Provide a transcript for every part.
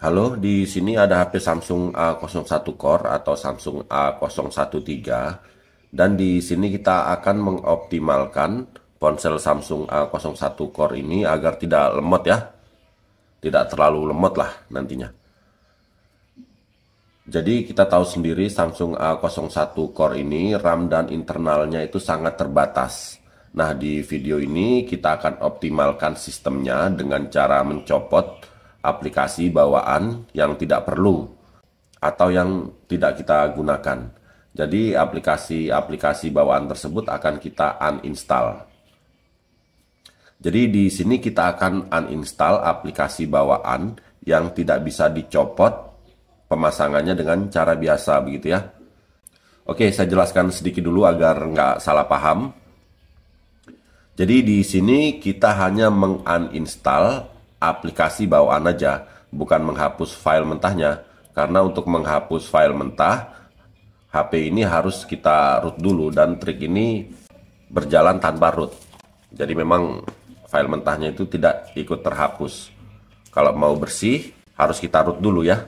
Halo, di sini ada HP Samsung A01 Core atau Samsung A013 dan di sini kita akan mengoptimalkan ponsel Samsung A01 Core ini agar tidak lemot ya, tidak terlalu lemot lah nantinya. Jadi kita tahu sendiri Samsung A01 Core ini RAM dan internalnya itu sangat terbatas. Nah, di video ini kita akan optimalkan sistemnya dengan cara mencopot aplikasi bawaan yang tidak perlu atau yang tidak kita gunakan. Jadi aplikasi-aplikasi bawaan tersebut akan kita uninstall. Jadi di sini kita akan uninstall aplikasi bawaan yang tidak bisa dicopot pemasangannya dengan cara biasa begitu ya. Oke, saya jelaskan sedikit dulu agar nggak salah paham. Jadi di sini kita hanya menguninstall aplikasi bawaan aja, bukan menghapus file mentahnya. Karena untuk menghapus file mentah, HP ini harus kita root dulu dan trik ini berjalan tanpa root. Jadi memang file mentahnya itu tidak ikut terhapus. Kalau mau bersih, harus kita root dulu ya.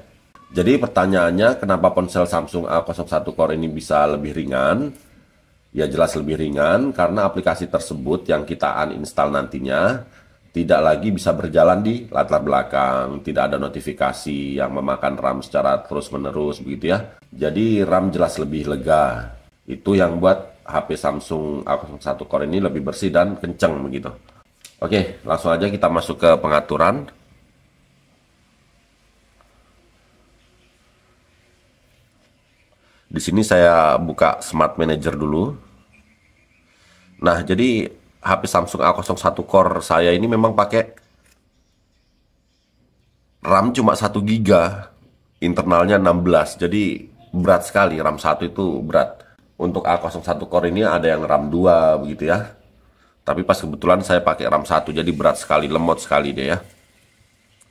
Jadi pertanyaannya, kenapa ponsel Samsung A01 Core ini bisa lebih ringan? Ya jelas lebih ringan karena aplikasi tersebut yang kita uninstall nantinya tidak lagi bisa berjalan di latar belakang, tidak ada notifikasi yang memakan RAM secara terus-menerus begitu ya. Jadi RAM jelas lebih lega. Itu yang buat HP Samsung A01 Core ini lebih bersih dan kenceng begitu. Oke, langsung aja kita masuk ke pengaturan. Di sini saya buka Smart Manager dulu. Nah, jadi HP Samsung A01 Core saya ini memang pakai RAM cuma 1 GB, internalnya 16. Jadi berat sekali, RAM 1 itu berat. Untuk A01 Core ini ada yang RAM 2 begitu ya. Tapi pas kebetulan saya pakai RAM 1 jadi berat sekali, lemot sekali dia ya.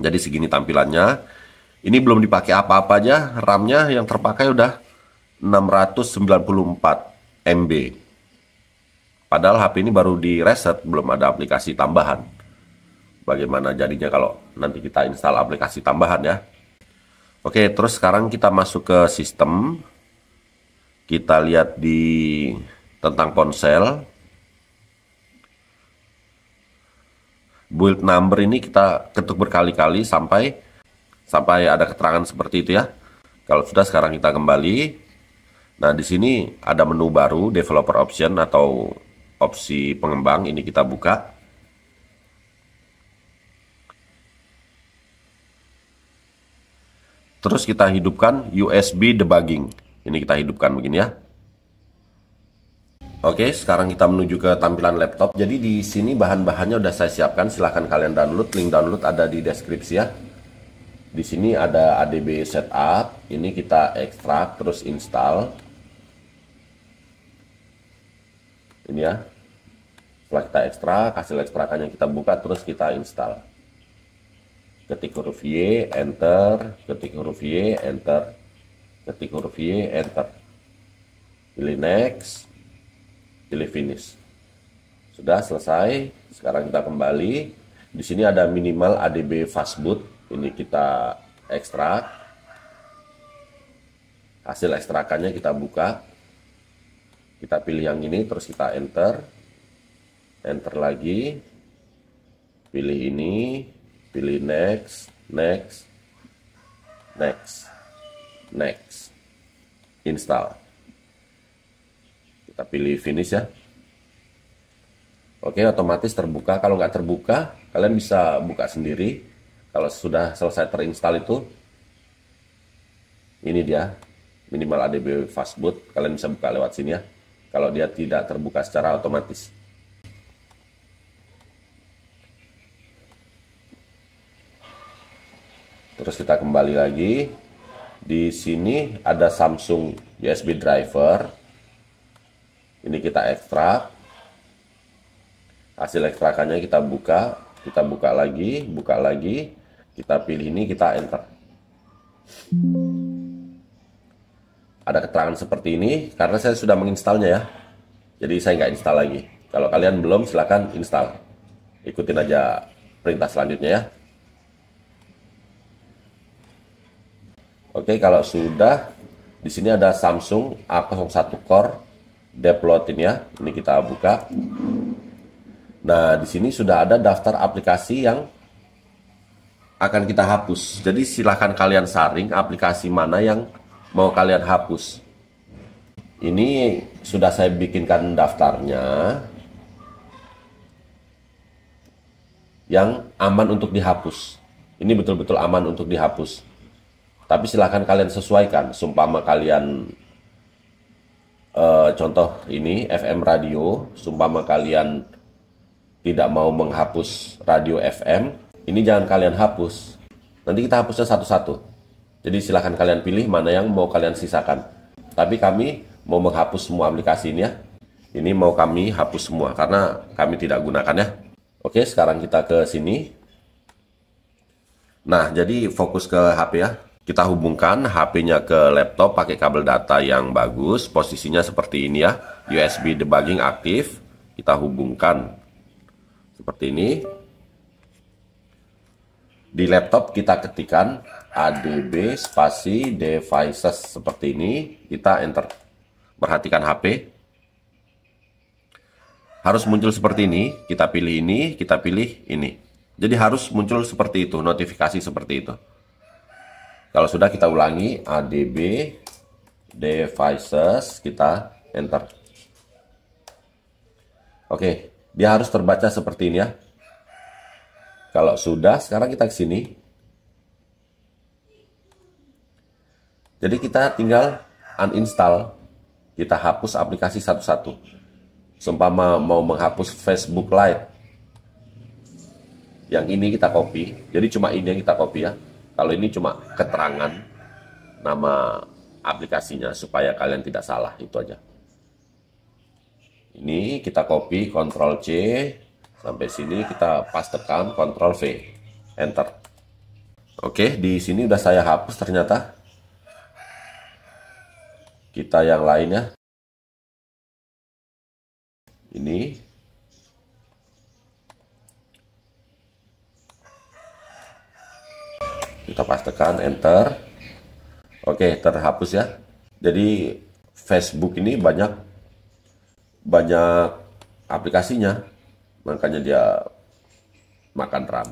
Jadi segini tampilannya. Ini belum dipakai apa-apa aja, RAM-nya yang terpakai udah 694 MB. Padahal HP ini baru di reset, belum ada aplikasi tambahan. Bagaimana jadinya kalau nanti kita install aplikasi tambahan ya. Oke, terus sekarang kita masuk ke sistem. Kita lihat di tentang ponsel. Build number ini kita ketuk berkali-kali sampai ada keterangan seperti itu ya. Kalau sudah, sekarang kita kembali. Nah, di sini ada menu baru, developer option atau opsi pengembang. Ini kita buka. Terus kita hidupkan USB debugging. Ini kita hidupkan begini ya. Oke, sekarang kita menuju ke tampilan laptop. Jadi di sini bahan-bahannya udah saya siapkan. Silahkan kalian download. Link download ada di deskripsi ya. Di sini ada ADB setup. Ini kita ekstrak terus install. Ini ya. Setelah kita ekstrak, hasil ekstrakannya kita buka terus kita install. Ketik huruf Y, enter, ketik huruf Y, enter, ketik huruf Y, enter. Pilih next, pilih finish. Sudah selesai. Sekarang kita kembali. Di sini ada minimal ADB fastboot. Ini kita ekstrak. Hasil ekstrakannya kita buka. Kita pilih yang ini terus kita enter. Enter lagi. Pilih ini. Pilih next, next, next, next, install. Kita pilih finish ya. Oke, otomatis terbuka. Kalau nggak terbuka, kalian bisa buka sendiri. Kalau sudah selesai terinstall itu, ini dia minimal ADB fastboot. Kalian bisa buka lewat sini ya. Kalau dia tidak terbuka secara otomatis. Terus kita kembali lagi. Di sini ada Samsung USB driver. Ini kita ekstrak. Hasil ekstrakannya kita buka. Kita buka lagi, Kita pilih ini, kita enter. Ada keterangan seperti ini karena saya sudah menginstalnya ya. Jadi saya nggak install lagi. Kalau kalian belum, silahkan install. Ikutin aja perintah selanjutnya ya. Oke, kalau sudah, di sini ada Samsung A01 Core Depload ini ya. Ini kita buka. Nah, di sini sudah ada daftar aplikasi yang akan kita hapus. Jadi silahkan kalian saring aplikasi mana yang mau kalian hapus. Ini sudah saya bikinkan daftarnya yang aman untuk dihapus. Ini betul-betul aman untuk dihapus. Tapi silahkan kalian sesuaikan. Sumpama kalian contoh ini FM radio, sumpama kalian tidak mau menghapus radio FM, ini jangan kalian hapus. Nanti kita hapusnya satu-satu. Jadi silahkan kalian pilih mana yang mau kalian sisakan. Tapi kami mau menghapus semua aplikasi ini ya. Ini mau kami hapus semua karena kami tidak gunakan ya. Oke, sekarang kita ke sini. Nah, jadi fokus ke HP ya. Kita hubungkan HP-nya ke laptop pakai kabel data yang bagus. Posisinya seperti ini ya. USB debugging aktif. Kita hubungkan seperti ini. Di laptop kita ketikkan ADB spasi devices seperti ini. Kita enter. Perhatikan HP. Harus muncul seperti ini. Kita pilih ini, kita pilih ini. Jadi harus muncul seperti itu, notifikasi seperti itu. Kalau sudah kita ulangi ADB devices, kita enter. Oke, dia harus terbaca seperti ini ya. Kalau sudah, sekarang kita ke sini. Jadi kita tinggal uninstall. Kita hapus aplikasi satu-satu. Seumpama mau menghapus Facebook Lite. Yang ini kita copy. Jadi cuma ini yang kita copy ya. Kalau ini cuma keterangan nama aplikasinya supaya kalian tidak salah, itu aja. Ini kita copy, Ctrl C sampai sini, kita pastekan Ctrl V, enter. Oke, di sini udah saya hapus ternyata. Kita yang lainnya. Ini. Kita pastekan enter. Oke, terhapus ya. Jadi Facebook ini banyak aplikasinya, makanya dia makan RAM.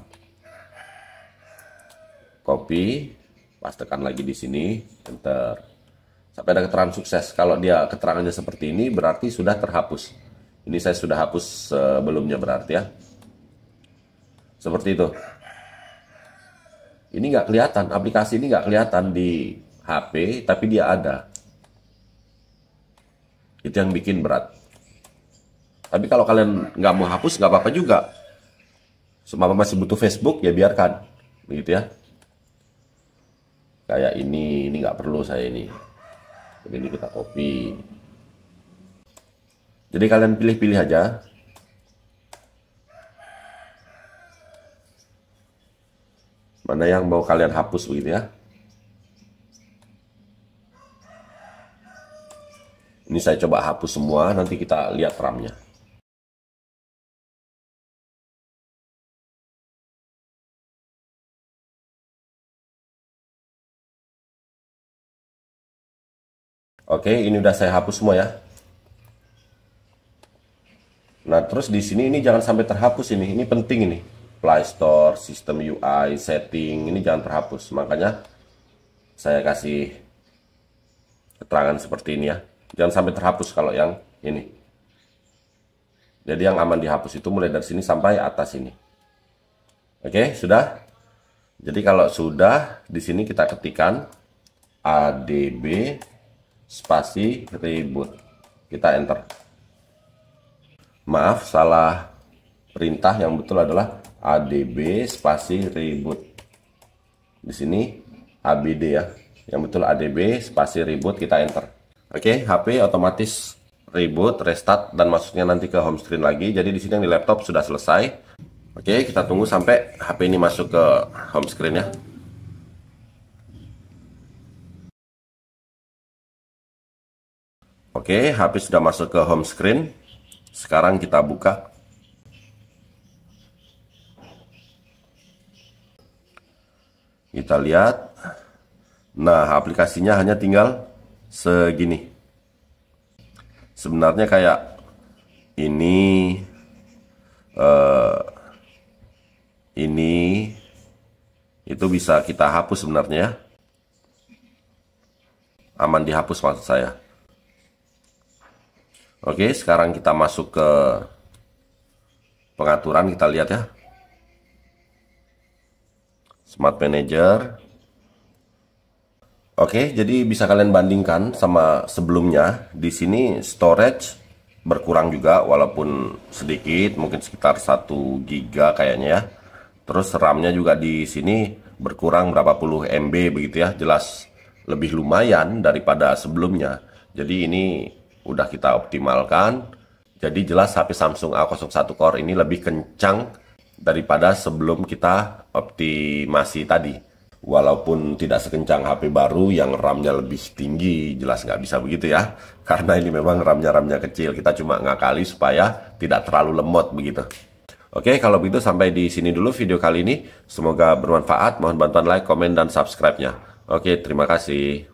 Copy, pastekan lagi di sini, enter. Sampai ada keterangan sukses. Kalau dia keterangannya seperti ini berarti sudah terhapus. Ini saya sudah hapus sebelumnya berarti ya. Seperti itu. Ini nggak kelihatan, aplikasi ini nggak kelihatan di HP, tapi dia ada. Itu yang bikin berat. Tapi kalau kalian nggak mau hapus, nggak apa-apa juga. Semua masih butuh Facebook, ya biarkan. Begitu ya. Kayak ini nggak perlu saya ini. Jadi ini kita copy. Jadi kalian pilih-pilih aja. Mana yang mau kalian hapus begitu ya. Ini saya coba hapus semua, nanti kita lihat RAM-nya. Oke, ini udah saya hapus semua ya. Nah, terus di sini ini jangan sampai terhapus ini. Ini penting ini. Play Store, sistem UI, setting, ini jangan terhapus. Makanya saya kasih keterangan seperti ini ya. Jangan sampai terhapus kalau yang ini. Jadi yang aman dihapus itu mulai dari sini sampai atas ini. Oke, sudah. Jadi kalau sudah, di sini kita ketikkan ADB spasi reboot. Kita enter. Maaf, salah perintah. Yang betul adalah ADB spasi reboot. Di sini ABD ya. Yang betul ADB spasi reboot, kita enter. Oke, HP otomatis reboot, restart, dan masuknya nanti ke home screen lagi. Jadi di sini yang di laptop sudah selesai. Oke, kita tunggu sampai HP ini masuk ke home screen ya. Oke, HP sudah masuk ke home screen. Sekarang kita buka. Kita lihat. Nah, aplikasinya hanya tinggal segini. Sebenarnya kayak ini, ini itu bisa kita hapus sebenarnya ya. Aman dihapus maksud saya. Oke, sekarang kita masuk ke pengaturan, kita lihat ya. Smart Manager. Oke, jadi bisa kalian bandingkan sama sebelumnya. Di sini storage berkurang juga walaupun sedikit, mungkin sekitar 1 giga kayaknya ya. Terus RAM-nya juga di sini berkurang berapa puluh MB begitu ya. Jelas lebih lumayan daripada sebelumnya. Jadi ini udah kita optimalkan. Jadi jelas HP Samsung A01 Core ini lebih kencang daripada sebelum kita optimasi tadi. Walaupun tidak sekencang HP baru yang RAM-nya lebih tinggi, jelas nggak bisa begitu ya. Karena ini memang RAM-nya kecil, kita cuma ngakali supaya tidak terlalu lemot begitu. Oke, kalau begitu sampai di sini dulu video kali ini. Semoga bermanfaat. Mohon bantuan like, komen, dan subscribe-nya. Oke, terima kasih.